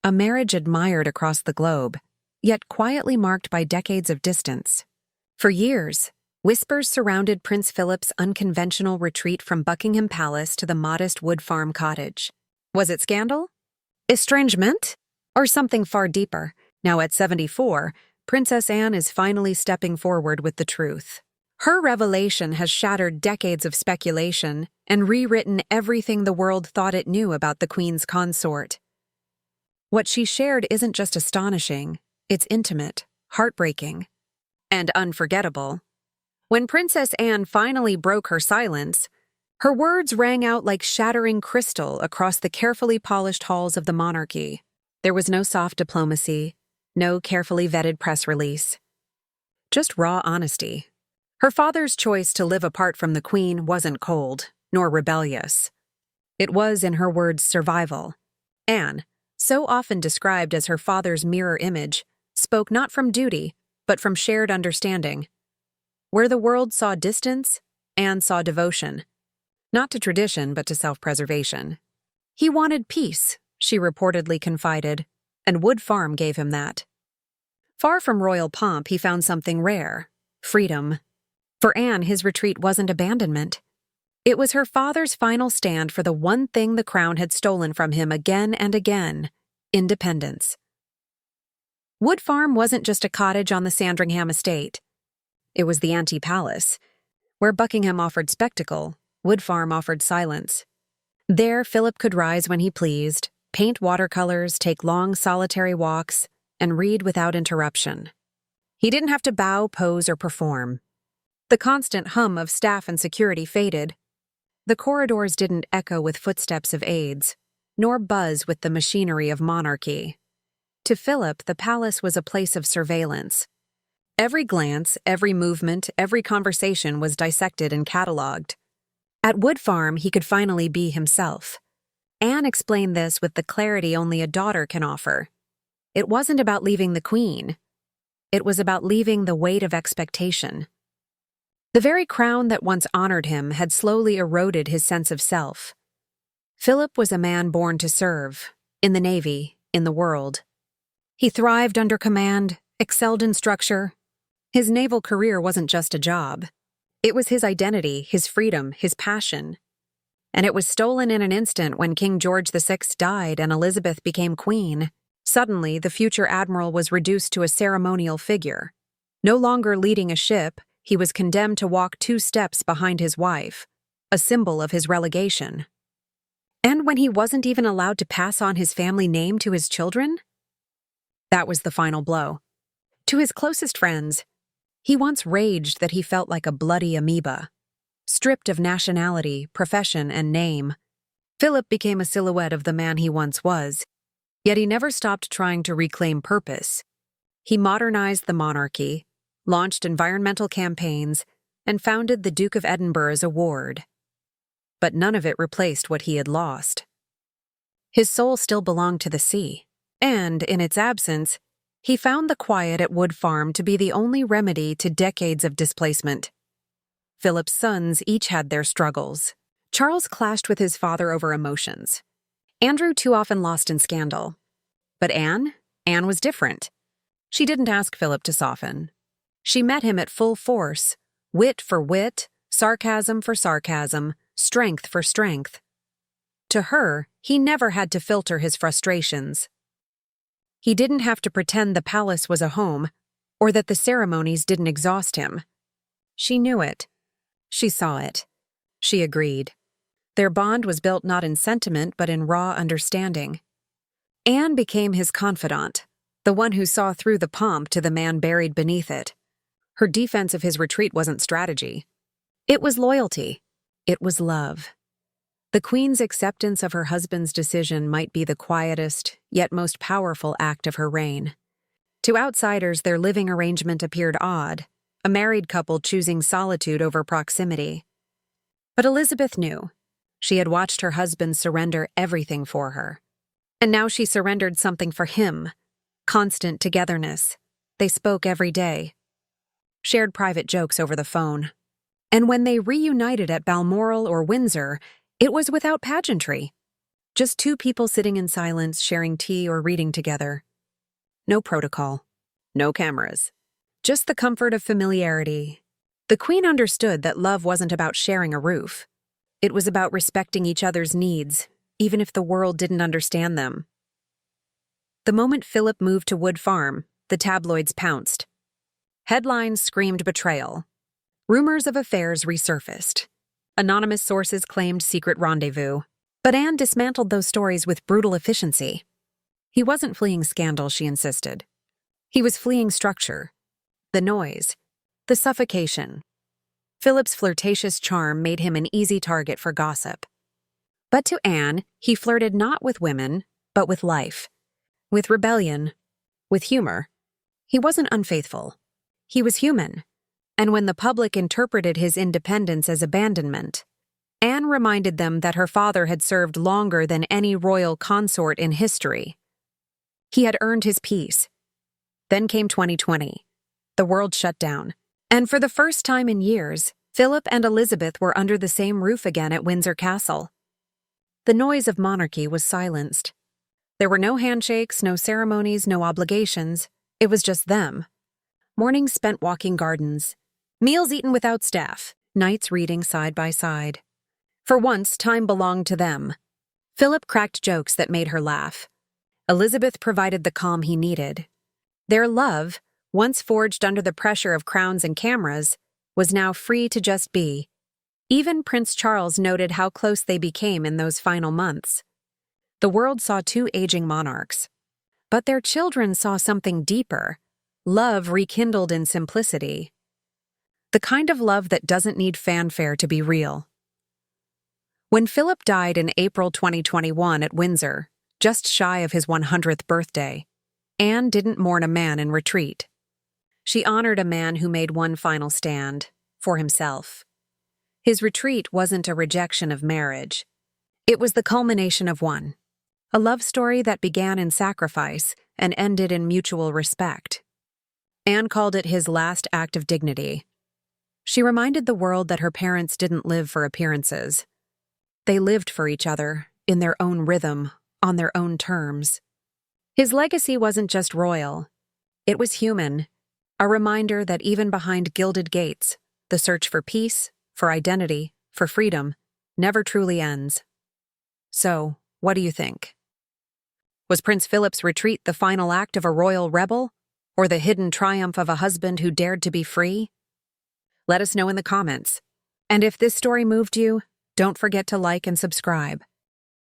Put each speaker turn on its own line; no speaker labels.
a marriage admired across the globe, yet quietly marked by decades of distance. For years, whispers surrounded Prince Philip's unconventional retreat from Buckingham Palace to the modest wood farm cottage. Was it scandal? Estrangement? Or something far deeper? Now at 74, Princess Anne is finally stepping forward with the truth. Her revelation has shattered decades of speculation and rewritten everything the world thought it knew about the Queen's consort. What she shared isn't just astonishing, it's intimate, heartbreaking, and unforgettable. When Princess Anne finally broke her silence, her words rang out like shattering crystal across the carefully polished halls of the monarchy. There was no soft diplomacy, no carefully vetted press release. Just raw honesty. Her father's choice to live apart from the Queen wasn't cold, nor rebellious. It was, in her words, survival. Anne, so often described as her father's mirror image, spoke not from duty, but from shared understanding. Where the world saw distance, Anne saw devotion. Not to tradition, but to self-preservation. He wanted peace, she reportedly confided, and Wood Farm gave him that. Far from royal pomp, he found something rare: freedom. For Anne, his retreat wasn't abandonment. It was her father's final stand for the one thing the crown had stolen from him again and again: independence. Wood Farm wasn't just a cottage on the Sandringham estate. It was the anti-palace. Where Buckingham offered spectacle, Wood Farm offered silence. There, Philip could rise when he pleased, paint watercolors, take long solitary walks, and read without interruption. He didn't have to bow, pose, or perform. The constant hum of staff and security faded. The corridors didn't echo with footsteps of aides, nor buzz with the machinery of monarchy. To Philip, the palace was a place of surveillance. Every glance, every movement, every conversation was dissected and catalogued. At Wood Farm, he could finally be himself. Anne explained this with the clarity only a daughter can offer. It wasn't about leaving the Queen. It was about leaving the weight of expectation. The very crown that once honored him had slowly eroded his sense of self. Philip was a man born to serve, in the Navy, in the world. He thrived under command, excelled in structure. His naval career wasn't just a job. It was his identity, his freedom, his passion. And it was stolen in an instant when King George VI died and Elizabeth became queen. Suddenly, the future admiral was reduced to a ceremonial figure. No longer leading a ship, he was condemned to walk 2 steps behind his wife, a symbol of his relegation. And when he wasn't even allowed to pass on his family name to his children? That was the final blow. To his closest friends, he once raged that he felt like a bloody amoeba, stripped of nationality, profession, and name. Philip became a silhouette of the man he once was, yet he never stopped trying to reclaim purpose. He modernized the monarchy, launched environmental campaigns, and founded the Duke of Edinburgh's award. But none of it replaced what he had lost. His soul still belonged to the sea, and, in its absence, he found the quiet at Wood Farm to be the only remedy to decades of displacement. Philip's sons each had their struggles. Charles clashed with his father over emotions. Andrew too often lost in scandal. But Anne was different. She didn't ask Philip to soften. She met him at full force, wit for wit, sarcasm for sarcasm, strength for strength. To her, he never had to filter his frustrations. He didn't have to pretend the palace was a home, or that the ceremonies didn't exhaust him. She knew it. She saw it. She agreed. Their bond was built not in sentiment but in raw understanding. Anne became his confidant, the one who saw through the pomp to the man buried beneath it. Her defense of his retreat wasn't strategy. It was loyalty. It was love. The Queen's acceptance of her husband's decision might be the quietest, yet most powerful act of her reign. To outsiders, their living arrangement appeared odd, a married couple choosing solitude over proximity. But Elizabeth knew. She had watched her husband surrender everything for her. And now she surrendered something for him: constant togetherness. They spoke every day. Shared private jokes over the phone. And when they reunited at Balmoral or Windsor, it was without pageantry. Just two people sitting in silence, sharing tea or reading together. No protocol. No cameras. Just the comfort of familiarity. The Queen understood that love wasn't about sharing a roof. It was about respecting each other's needs, even if the world didn't understand them. The moment Philip moved to Wood Farm, the tabloids pounced. Headlines screamed betrayal. Rumors of affairs resurfaced. Anonymous sources claimed secret rendezvous. But Anne dismantled those stories with brutal efficiency. He wasn't fleeing scandal, she insisted. He was fleeing structure. The noise. The suffocation. Philip's flirtatious charm made him an easy target for gossip. But to Anne, he flirted not with women, but with life. With rebellion. With humor. He wasn't unfaithful. He was human. And when the public interpreted his independence as abandonment, Anne reminded them that her father had served longer than any royal consort in history. He had earned his peace. Then came 2020. The world shut down. And for the first time in years, Philip and Elizabeth were under the same roof again at Windsor Castle. The noise of monarchy was silenced. There were no handshakes, no ceremonies, no obligations. It was just them. Mornings spent walking gardens. Meals eaten without staff. Nights reading side by side. For once, time belonged to them. Philip cracked jokes that made her laugh. Elizabeth provided the calm he needed. Their love, once forged under the pressure of crowns and cameras, was now free to just be. Even Prince Charles noted how close they became in those final months. The world saw two aging monarchs. But their children saw something deeper, love rekindled in simplicity. The kind of love that doesn't need fanfare to be real. When Philip died in April 2021 at Windsor, just shy of his 100th birthday, Anne didn't mourn a man in retreat. She honored a man who made one final stand, for himself. His retreat wasn't a rejection of marriage. It was the culmination of one. A love story that began in sacrifice and ended in mutual respect. Anne called it his last act of dignity. She reminded the world that her parents didn't live for appearances. They lived for each other, in their own rhythm, on their own terms. His legacy wasn't just royal. It was human, a reminder that even behind gilded gates, the search for peace, for identity, for freedom, never truly ends. So, what do you think? Was Prince Philip's retreat the final act of a royal rebel, or the hidden triumph of a husband who dared to be free? Let us know in the comments. And if this story moved you, don't forget to like and subscribe.